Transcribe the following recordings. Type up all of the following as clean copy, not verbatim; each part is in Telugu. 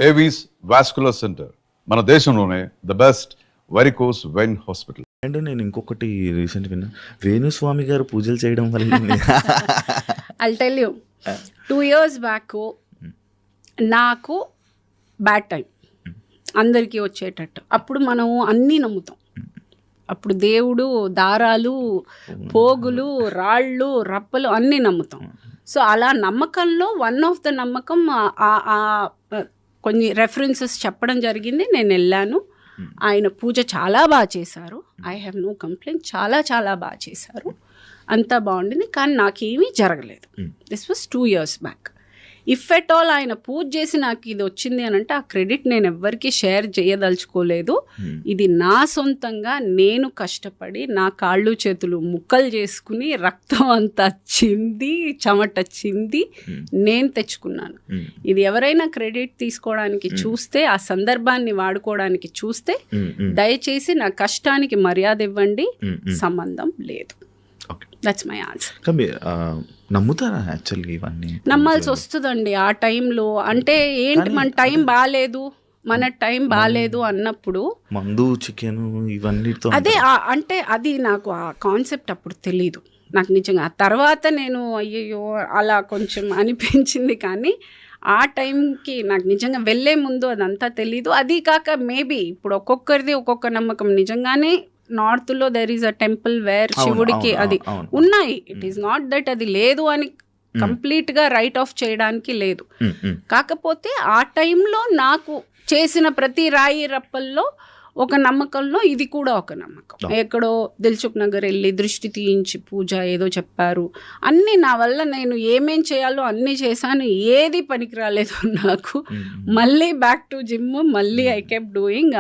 ఏవీస్ వాస్కులర్ సెంటర్, మన దేశంలోనే the best varicose vein hospital. And నేను ఇంకొకటి రీసెంట్ విన్నా, వేణుస్వామి గారు పూజలు చేయడం వల్ల I'll tell you, 2 years back నాకు బ్యాడ్ టైం అందరికీ వచ్చేటట్టు. అప్పుడు మనం అన్నీ నమ్ముతాం. అప్పుడు దేవుడు, దారాలు, పోగులు, రాళ్ళు, రప్పలు అన్నీ నమ్ముతాం. సో అలా నమ్మకంలో వన్ ఆఫ్ ద నమ్మకం కొన్ని రెఫరెన్సెస్ చెప్పడం జరిగింది. నేను వెళ్ళాను. ఆయన పూజ చాలా బాగా చేశారు. I have no complaint. చాలా చాలా బాగా చేశారు. అంతా బాగుండింది. కానీ నాకేమీ జరగలేదు. This was 2 years back. If at all ఆయన పూజ చేసి నాకు ఇది వచ్చింది అని అంటే ఆ క్రెడిట్ నేను ఎవ్వరికీ షేర్ చేయదలుచుకోలేదు. ఇది నా సొంతంగా నేను కష్టపడి నా కాళ్ళు చేతులు ముక్కలు చేసుకుని రక్తం అంతా చింది చెమట చింది నేను తెచ్చుకున్నాను. ఇది ఎవరైనా క్రెడిట్ తీసుకోవడానికి చూస్తే, ఆ సందర్భాన్ని వాడుకోవడానికి చూస్తే దయచేసి నా కష్టానికి మర్యాద ఇవ్వండి. సంబంధం లేదు. That's my answer. నమ్ముతారా యాక్చువల్గా? ఇవన్నీ నమ్మాల్సి వస్తుందండి ఆ టైంలో. అంటే ఏంటి, మన టైం బాగాలేదు అన్నప్పుడు మందు, చికెన్ ఇవన్నీ అదే అంటే అది నాకు ఆ కాన్సెప్ట్ అప్పుడు తెలీదు. నాకు నిజంగా ఆ తర్వాత నేను అయ్యయ్యో అలా కొంచెం అనిపించింది. కానీ ఆ టైంకి నాకు నిజంగా వెళ్ళే ముందు అదంతా తెలీదు. అది కాక మేబీ ఇప్పుడు ఒక్కొక్కరిది ఒక్కొక్క నమ్మకం. నిజంగానే నార్త్లో there is a temple where శివుడికి అది ఉన్నాయి. ఇట్ ఈస్ నాట్ దట్ అది లేదు అని కంప్లీట్గా రైట్ ఆఫ్ చేయడానికి లేదు. కాకపోతే ఆ టైంలో నాకు చేసిన ప్రతి రాయి రప్పల్లో ఒక నమ్మకంలో ఇది కూడా ఒక నమ్మకం. ఎక్కడో దిల్సుఖ్ నగర్ వెళ్ళి దృష్టి తీయించి పూజ ఏదో చెప్పారు. అన్నీ నా వల్ల నేను ఏమేం చేయాలో అన్నీ చేశాను. ఏది పనికి రాలేదు నాకు. మళ్ళీ బ్యాక్ టు జిమ్, మళ్ళీ ఐ కెప్ డూయింగ్.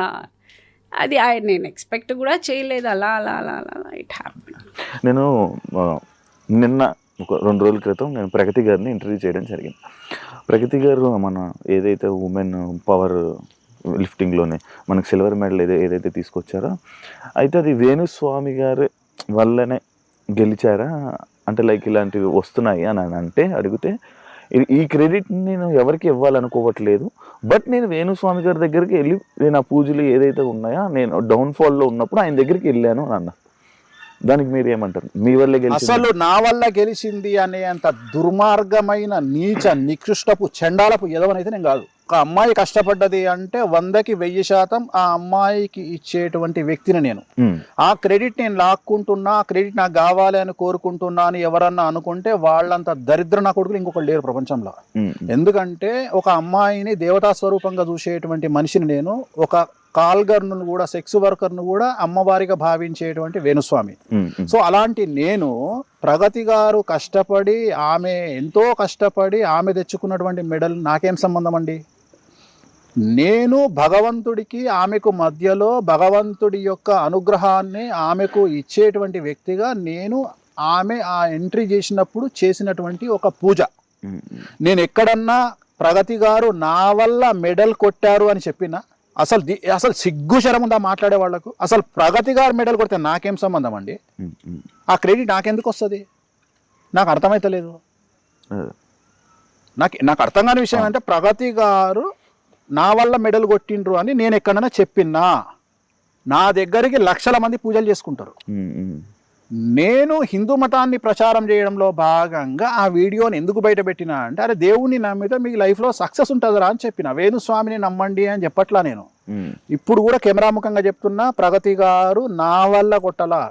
అది నేను ఎక్స్పెక్ట్ కూడా చేయలేదు. అలా అలా అలా అలా ఇట్ హ్యాపెన్. నేను నిన్న ఒక 2 రోజుల క్రితం నేను ప్రగతి గారిని ఇంటర్వ్యూ చేయడం జరిగింది. ప్రగతి గారు మన ఏదైతే ఉమెన్ పవర్ లిఫ్టింగ్లోనే మనకు సిల్వర్ మెడల్ ఏదైతే తీసుకొచ్చారో, అయితే అది వేణుస్వామి గారి వల్లనే గెలిచారా అంటే లైక్ ఇలాంటివి వస్తున్నాయి అని అంటే అడిగితే, ఈ క్రెడిట్ నేను ఎవరికి ఇవ్వాలనుకోవట్లేదు. బట్ నేను వేణుస్వామి గారి దగ్గరికి వెళ్ళి నేను ఆ పూజలు ఏదైతే ఉన్నాయో నేను డౌన్ఫాల్లో ఉన్నప్పుడు ఆయన దగ్గరికి వెళ్ళాను అన్న. దానికి మీరు ఏమంటారు? మీ వల్లే గెలిచింది, అసలు నా వల్ల గెలిచింది అనే అంత దుర్మార్గమైన నీచ నికృష్టపు చండాలపు ఎదవనైతే నేను కాదు. ఒక అమ్మాయి కష్టపడ్డది అంటే 100కి 1000% ఆ అమ్మాయికి ఇచ్చేటువంటి వ్యక్తిని నేను. ఆ క్రెడిట్ నేను లాక్కుంటున్నా, ఆ క్రెడిట్ నాకు కావాలి అని కోరుకుంటున్నా అని ఎవరన్నా అనుకుంటే వాళ్ళంత దరిద్ర నా కొడుకులు ఇంకొకరు లేరు ప్రపంచంలో. ఎందుకంటే ఒక అమ్మాయిని దేవతా స్వరూపంగా చూసేటువంటి మనిషిని నేను, ఒక కాల్గర్ను కూడా, సెక్స్ వర్కర్ను కూడా అమ్మవారిగా భావించేటువంటి వేణుస్వామి. సో అలాంటి నేను ప్రగతి గారు కష్టపడి, ఆమె ఎంతో కష్టపడి ఆమె తెచ్చుకున్నటువంటి మెడల్ నాకేం సంబంధం అండి? నేను భగవంతుడికి ఆమెకు మధ్యలో భగవంతుడి యొక్క అనుగ్రహాన్ని ఆమెకు ఇచ్చేటువంటి వ్యక్తిగా నేను ఆమె ఆ ఎంట్రీ చేసినప్పుడు చేసినటువంటి ఒక పూజ. నేను ఎక్కడన్నా ప్రగతి గారు నా వల్ల మెడల్ కొట్టారు అని చెప్పినా అసలు సిగ్గు శరం ఉందా మాట్లాడే వాళ్లకు? అసలు ప్రగతి గారు మెడల్ కొడితే నాకేం సంబంధం అండి? ఆ క్రెడిట్ నాకెందుకు వస్తుంది? నాకు అర్థమైతలేదు. నాకు అర్థం కాని విషయం అంటే, ప్రగతి గారు నా వల్ల మెడల్ కొట్టిండ్రు అని నేను ఎక్కడైనా చెప్పినా నా దగ్గరికి లక్షల మంది పూజలు చేసుకుంటారు. నేను హిందూ మతాన్ని ప్రచారం చేయడంలో భాగంగా ఆ వీడియోని ఎందుకు బయట పెట్టినా అంటే, అరే దేవుణ్ణి నమ్మితే మీకు లైఫ్లో సక్సెస్ ఉంటుందిరా అని చెప్పిన. వేణుస్వామిని నమ్మండి అని చెప్పట్లా నేను. ఇప్పుడు కూడా కెమెరాముఖంగా చెప్తున్నా, ప్రగతి గారు నా వల్ల కొట్టలా,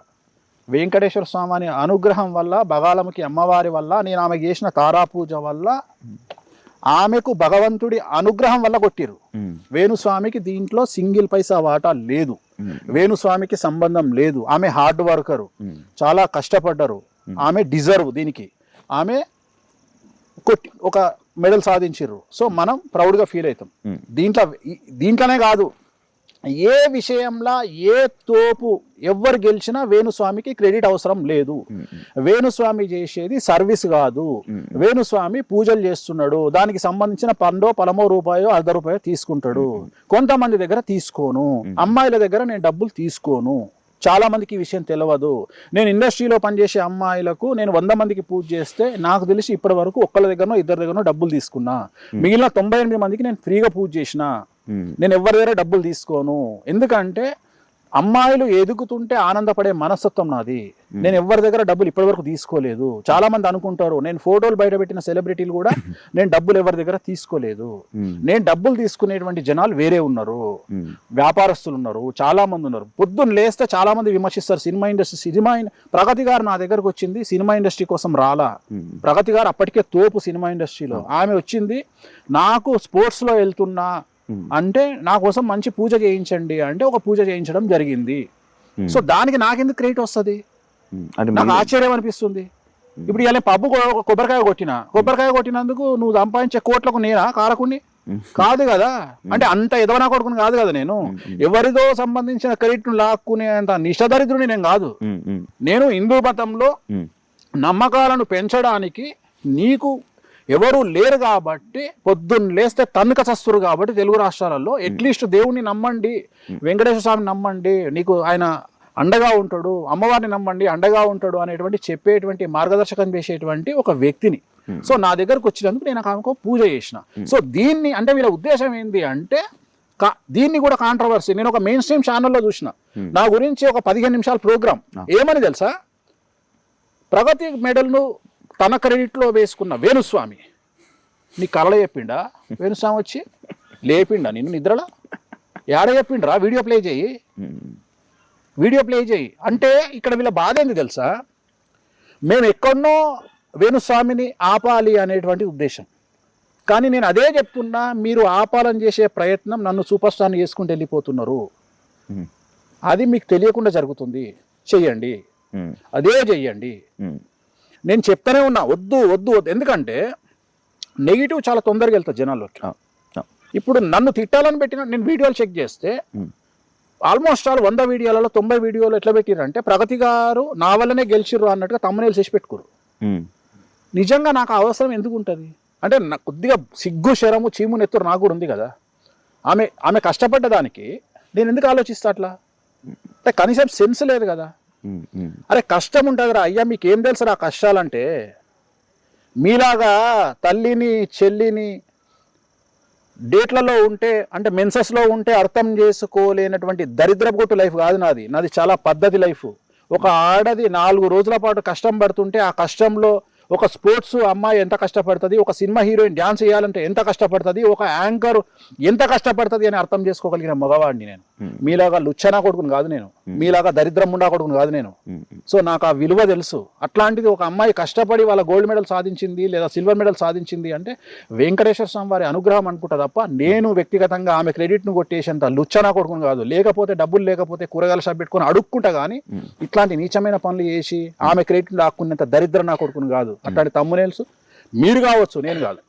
వెంకటేశ్వర స్వామి అనుగ్రహం వల్ల, బగాలముఖి అమ్మవారి వల్ల, నేను ఆమెకు చేసిన తారా పూజ వల్ల, ఆమెకు భగవంతుడి అనుగ్రహం వల్ల కొట్టిరు. వేణుస్వామికి దీంట్లో సింగిల్ పైసా వాటా లేదు. వేణుస్వామికి సంబంధం లేదు. ఆమె హార్డ్ వర్కరు, చాలా కష్టపడ్డరు. ఆమె డిజర్వ్ దీనికి. ఆమె ఒక మెడల్ సాధించారు. సో మనం ప్రౌడ్గా ఫీల్ అవుతాం. దీంట్లోనే కాదు, ఏ విషయంలో ఏ తోపు ఎవరు గెలిచినా వేణుస్వామికి క్రెడిట్ అవసరం లేదు. వేణుస్వామి చేసేది సర్వీస్ కాదు. వేణుస్వామి పూజలు చేస్తున్నాడు, దానికి సంబంధించిన పలమో రూపాయో ₹1/2 తీసుకుంటాడు. కొంతమంది దగ్గర తీసుకోను, అమ్మాయిల దగ్గర నేను డబ్బులు తీసుకోను. చాలా మందికి ఈ విషయం తెలియదు. నేను ఇండస్ట్రీలో పనిచేసే అమ్మాయిలకు నేను 100 మందికి పూజ చేస్తే నాకు తెలిసి ఇప్పటి వరకు ఒక్కళ్ళ దగ్గరనో ఇద్దరి దగ్గరనో డబ్బులు తీసుకున్నా. మిగిలిన 98 మందికి నేను ఫ్రీగా పూజ చేసిన. నేను ఎవరి దగ్గర డబ్బులు తీసుకోను. ఎందుకంటే అమ్మాయిలు ఎదుగుతుంటే ఆనందపడే మనస్తత్వం నాది. నేను ఎవరి దగ్గర డబ్బులు ఇప్పటి వరకు తీసుకోలేదు. చాలా మంది అనుకుంటారు నేను ఫోటోలు బయట పెట్టిన సెలబ్రిటీలు కూడా నేను డబ్బులు ఎవరి దగ్గర తీసుకోలేదు. నేను డబ్బులు తీసుకునేటువంటి జనాలు వేరే ఉన్నారు, వ్యాపారస్తులు ఉన్నారు, చాలా మంది ఉన్నారు. పొద్దున్న లేస్తే చాలా మంది విమర్శిస్తారు సినిమా ఇండస్ట్రీ. ప్రగతి గారు నా దగ్గరకు వచ్చింది సినిమా ఇండస్ట్రీ కోసం రాలా. ప్రగతి గారు అప్పటికే తోపు సినిమా ఇండస్ట్రీలో. ఆమె వచ్చింది నాకు స్పోర్ట్స్ లో వెళ్తున్నా అంటే నా కోసం మంచి పూజ చేయించండి అంటే ఒక పూజ చేయించడం జరిగింది. సో దానికి నాకెందుకు క్రెడిట్ వస్తుంది? నాకు ఆశ్చర్యం అనిపిస్తుంది. ఇప్పుడు ఇలా పబ్బు కొబ్బరికాయ కొట్టినందుకు నువ్వు సంపాదించే కోట్లకు నేనా కారకుని కాదు కదా. అంటే అంత ఎదవనా కొడుకుని కాదు కదా నేను. ఎవరిదో సంబంధించిన క్రెడిట్ లాక్కునే అంత నిషదరిద్రుని నేను కాదు. నేను హిందూ మతంలో నమ్మకాలను పెంచడానికి నీకు ఎవరు లేరు కాబట్టి పొద్దున్న లేస్తే తన్నుక చస్తురు కాబట్టి తెలుగు రాష్ట్రాలలో అట్లీస్ట్ దేవుణ్ణి నమ్మండి, వెంకటేశ్వర స్వామిని నమ్మండి, నీకు ఆయన అండగా ఉంటాడు, అమ్మవారిని నమ్మండి అండగా ఉంటాడు అనేటువంటి చెప్పేటువంటి మార్గదర్శకం చేసేటువంటి ఒక వ్యక్తిని. సో నా దగ్గరకు వచ్చినందుకు నేను ఆమెకు పూజ చేసిన. సో దీన్ని అంటే వీళ్ళ ఉద్దేశం ఏంటి అంటే దీన్ని కూడా కాంట్రవర్సీ. నేను ఒక మెయిన్ స్ట్రీమ్ ఛానల్లో చూసిన నా గురించి ఒక 15 నిమిషాల ప్రోగ్రామ్. ఏమని తెలుసా? ప్రగతి మెడల్ను తన క్రెడిట్లో వేసుకున్న వేణుస్వామి నీ కళ చెప్పిండా? వేణుస్వామి వచ్చి లేపిండా నిన్ను నిద్రలో? ఏడ చెప్పిండ్రా? వీడియో ప్లే చేయి అంటే ఇక్కడ వీళ్ళ బాధ ఏంది తెలుసా? మేము ఎక్కడనో వేణుస్వామిని ఆపాలి అనేటువంటి ఉద్దేశం. కానీ నేను అదే చెప్తున్నా, మీరు ఆపాలని చేసే ప్రయత్నం నన్ను సూపర్ స్టార్ని చేసుకుంటూ వెళ్ళిపోతున్నారు. అది మీకు తెలియకుండా జరుగుతుంది. చెయ్యండి, అదే చెయ్యండి. నేను చెప్తానే ఉన్నా వద్దు వద్దు వద్దు. ఎందుకంటే నెగిటివ్ చాలా తొందరగా వెళ్తుంది జనాల్లోకి. ఇప్పుడు నన్ను తిట్టాలని పెట్టిన నేను వీడియోలు చెక్ చేస్తే ఆల్మోస్ట్ ఆల్ 100 వీడియోలలో 90 వీడియోలు ఎట్లా పెట్టిరంటే ప్రగతి గారు నా వల్లనే గెలిచిర్రు అన్నట్టుగా తమ్మునేలు చేసి పెట్టుకోరు. నిజంగా నాకు అవసరం ఎందుకు ఉంటుంది అంటే నాకు కొద్దిగా సిగ్గు శరము చీము నెత్తురు నాకు కూడా ఉంది కదా. ఆమె కష్టపడ్డ దానికి నేను ఎందుకు ఆలోచిస్తా అట్లా? అంటే కనీసం సెన్స్ లేదు కదా. అరే కష్టం ఉంటుంది రా అయ్యా, మీకేం తెలుసు రా కష్టాలంటే? మీలాగా తల్లిని చెల్లిని డేట్లలో ఉంటే అంటే మెన్సెస్లో ఉంటే అర్థం చేసుకోలేనటువంటి దరిద్రపు లైఫ్ కాదు నాది. నాది చాలా పద్ధతి లైఫ్. ఒక ఆడది 4 రోజుల పాటు కష్టం పడుతుంటే ఆ కష్టంలో ఒక స్పోర్ట్స్ అమ్మాయి ఎంత కష్టపడుతుంది, ఒక సినిమా హీరోయిన్ డ్యాన్స్ చేయాలంటే ఎంత కష్టపడుతుంది, ఒక యాంకర్ ఎంత కష్టపడుతుంది అని అర్థం చేసుకోగలిగిన మగవాడిని నేను. మీలాగా లుచ్చనా కొడుకుని కాదు నేను, మీలాగా దరిద్రం ముండా కొడుకుని కాదు నేను. సో నాకు ఆ విలువ తెలుసు. అట్లాంటిది ఒక అమ్మాయి కష్టపడి వాళ్ళ గోల్డ్ మెడల్ సాధించింది లేదా సిల్వర్ మెడల్ సాధించింది అంటే వెంకటేశ్వర స్వామి వారి అనుగ్రహం అనుకుంటా తప్ప నేను వ్యక్తిగతంగా ఆమె క్రెడిట్ను కొట్టేసేంత లుచ్చనా కొడుకుని కాదు. లేకపోతే డబ్బులు లేకపోతే కూరగాయల షాప్ పెట్టుకొని అడుక్కుంటా కానీ ఇట్లాంటి నీచమైన పనులు చేసి ఆమె క్రెడిట్ లాక్కునేంత దరిద్రం నా కొడుకుని కాదు. అట్లాంటి తమ్మునేల్స్ మీరు కావచ్చు, నేను కాదు.